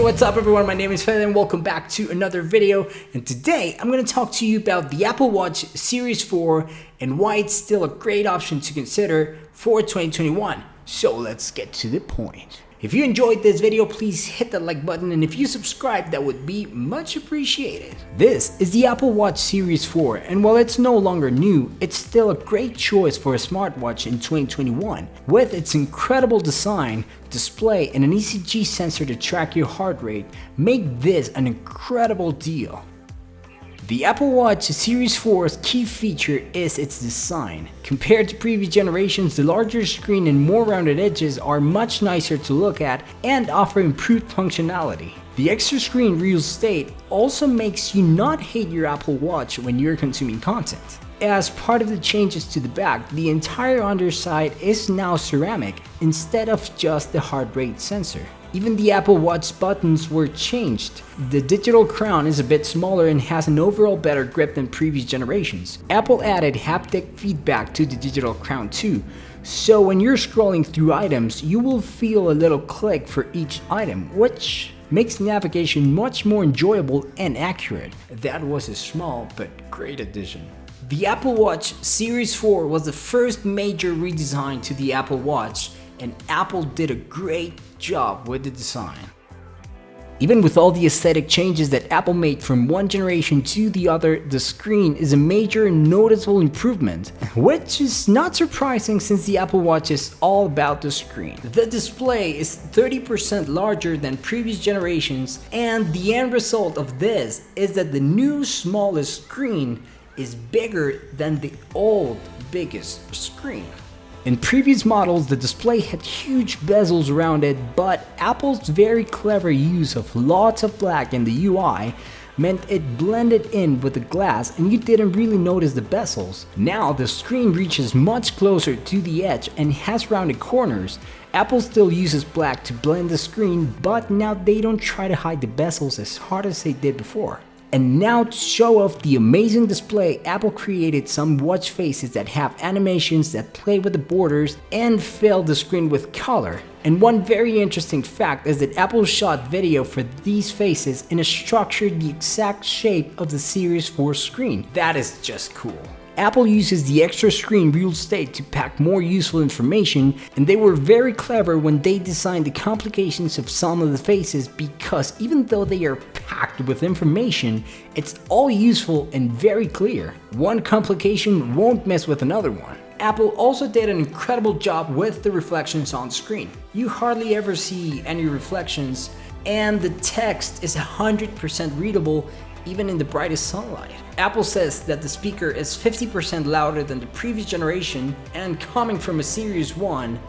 what's up everyone, my name is Fed and welcome back to another video, and today I'm going to talk to you about the Apple Watch Series 4 and why it's still a great option to consider for 2021. So let's get to the point. If you enjoyed this video, please hit that like button, and if you subscribe, that would be much appreciated. This is the Apple Watch Series 4, and while it's no longer new, it's still a great choice for a smartwatch in 2021. With its incredible design, display, and an ECG sensor to track your heart rate, make this an incredible deal. The Apple Watch Series 4's key feature is its design. Compared to previous generations, the larger screen and more rounded edges are much nicer to look at and offer improved functionality. The extra screen real estate also makes you not hate your Apple Watch when you're consuming content. As part of the changes to the back, the entire underside is now ceramic instead of just the heart rate sensor. Even the Apple Watch buttons were changed. The digital crown is a bit smaller and has an overall better grip than previous generations. Apple added haptic feedback to the digital crown too, so when you're scrolling through items, you will feel a little click for each item, which makes navigation much more enjoyable and accurate. That was a small but great addition. The Apple Watch Series 4 was the first major redesign to the Apple Watch, and Apple did a great job with the design. Even with all the aesthetic changes that Apple made from one generation to the other, the screen is a major and noticeable improvement, which is not surprising since the Apple Watch is all about the screen. The display is 30% larger than previous generations, and the end result of this is that the new smallest screen is bigger than the old biggest screen. In previous models, the display had huge bezels around it, but Apple's very clever use of lots of black in the UI meant it blended in with the glass and you didn't really notice the bezels. Now the screen reaches much closer to the edge and has rounded corners. Apple still uses black to blend the screen, but now they don't try to hide the bezels as hard as they did before. And now to show off the amazing display, Apple created some watch faces that have animations that play with the borders and fill the screen with color. And one very interesting fact is that Apple shot video for these faces in a structure the exact shape of the Series 4 screen. That is just cool. Apple uses the extra screen real estate to pack more useful information, and they were very clever when they designed the complications of some of the faces, because even though they are packed with information, it's all useful and very clear. One complication won't mess with another one. Apple also did an incredible job with the reflections on screen. You hardly ever see any reflections, and the text is 100% readable even in the brightest sunlight. Apple says that the speaker is 50% louder than the previous generation, and coming from a Series 1,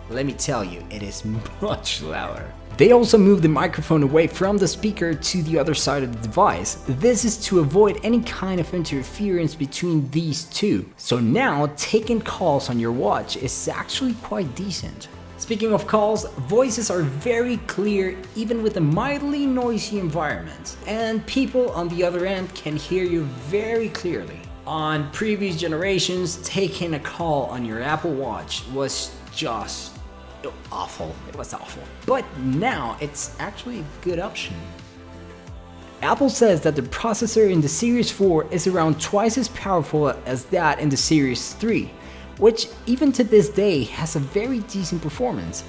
let me tell you, it is much louder. They also moved the microphone away from the speaker to the other side of the device. This is to avoid any kind of interference between these two. So now taking calls on your watch is actually quite decent. Speaking of calls, voices are very clear even with a mildly noisy environment, and people on the other end can hear you very clearly. On previous generations, taking a call on your Apple Watch was just awful. It was awful. But now it's actually a good option. Apple says that the processor in the Series 4 is around twice as powerful as that in the Series 3. Which even to this day has a very decent performance.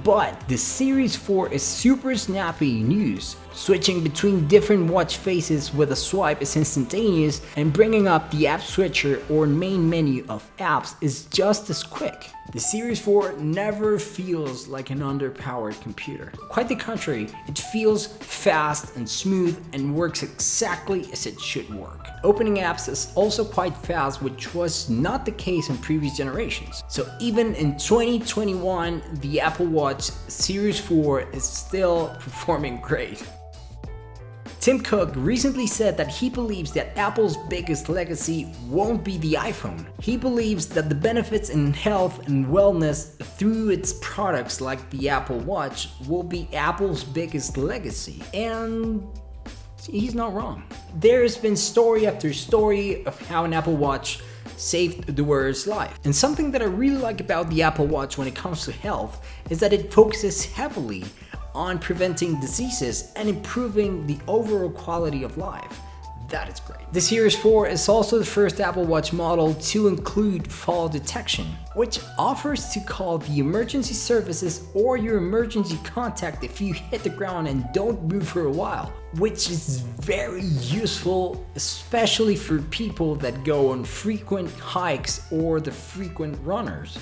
But the Series 4 is super snappy in use. Switching between different watch faces with a swipe is instantaneous, and bringing up the app switcher or main menu of apps is just as quick. The Series 4 never feels like an underpowered computer. Quite the contrary, it feels fast and smooth and works exactly as it should work. Opening apps is also quite fast, which was not the case in previous generations. So even in 2021, the Apple Watch Series 4 is still performing great. Tim Cook recently said that he believes that Apple's biggest legacy won't be the iPhone. He believes that the benefits in health and wellness through its products like the Apple Watch will be Apple's biggest legacy. And he's not wrong. There has been story after story of how an Apple Watch saved the wearer's life. And something that I really like about the Apple Watch when it comes to health is that it focuses heavily on preventing diseases and improving the overall quality of life. That is great. The Series 4 is also the first Apple Watch model to include fall detection, which offers to call the emergency services or your emergency contact if you hit the ground and don't move for a while, which is very useful, especially for people that go on frequent hikes or the frequent runners.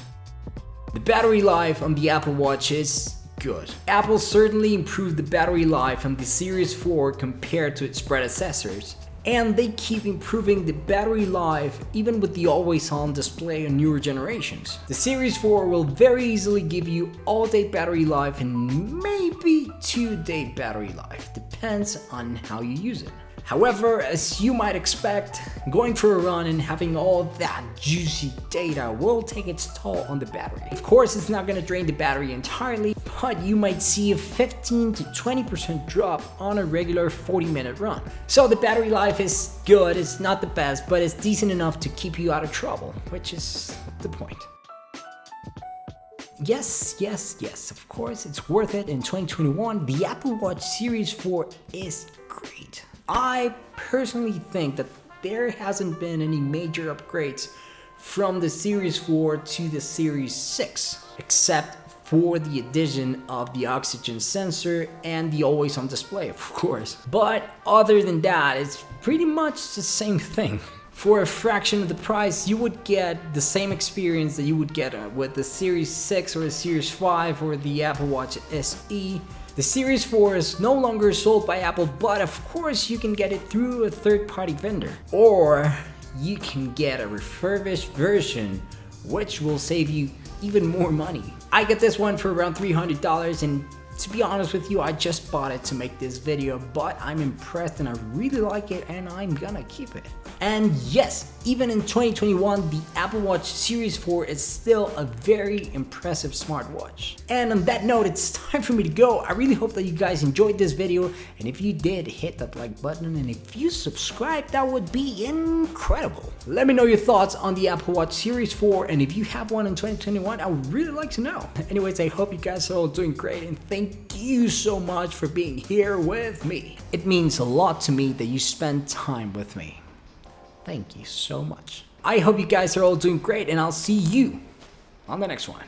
The battery life on the Apple Watch is good. Apple certainly improved the battery life on the Series 4 compared to its predecessors, and they keep improving the battery life even with the always-on display on newer generations. The Series 4 will very easily give you all-day battery life and maybe 2-day battery life, depends on how you use it. However, as you might expect, going for a run and having all that juicy data will take its toll on the battery. Of course, it's not going to drain the battery entirely, but you might see a 15 to 20% drop on a regular 40-minute run. So the battery life is good, it's not the best, but it's decent enough to keep you out of trouble, which is the point. Yes, of course, it's worth it in 2021. The Apple Watch Series 4 is great. I personally think that there hasn't been any major upgrades from the Series 4 to the Series 6, except for the addition of the oxygen sensor and the always-on display, of course. But other than that, it's pretty much the same thing. For a fraction of the price, you would get the same experience that you would get with the Series 6 or the Series 5 or the Apple Watch SE. The Series 4 is no longer sold by Apple, but of course you can get it through a third-party vendor. Or you can get a refurbished version, which will save you even more money. I get this one for around $300, and to be honest with you, I just bought it to make this video, but I'm impressed and I really like it and I'm gonna keep it. And yes, even in 2021, the Apple Watch Series 4 is still a very impressive smartwatch. And on that note, it's time for me to go. I really hope that you guys enjoyed this video, and if you did, hit that like button, and if you subscribed, that would be incredible. Let me know your thoughts on the Apple Watch Series 4, and if you have one in 2021, I would really like to know. Anyways, I hope you guys are all doing great, and thank you so much for being here with me. It means a lot to me that you spend time with me. Thank you so much. I hope you guys are all doing great, and I'll see you on the next one.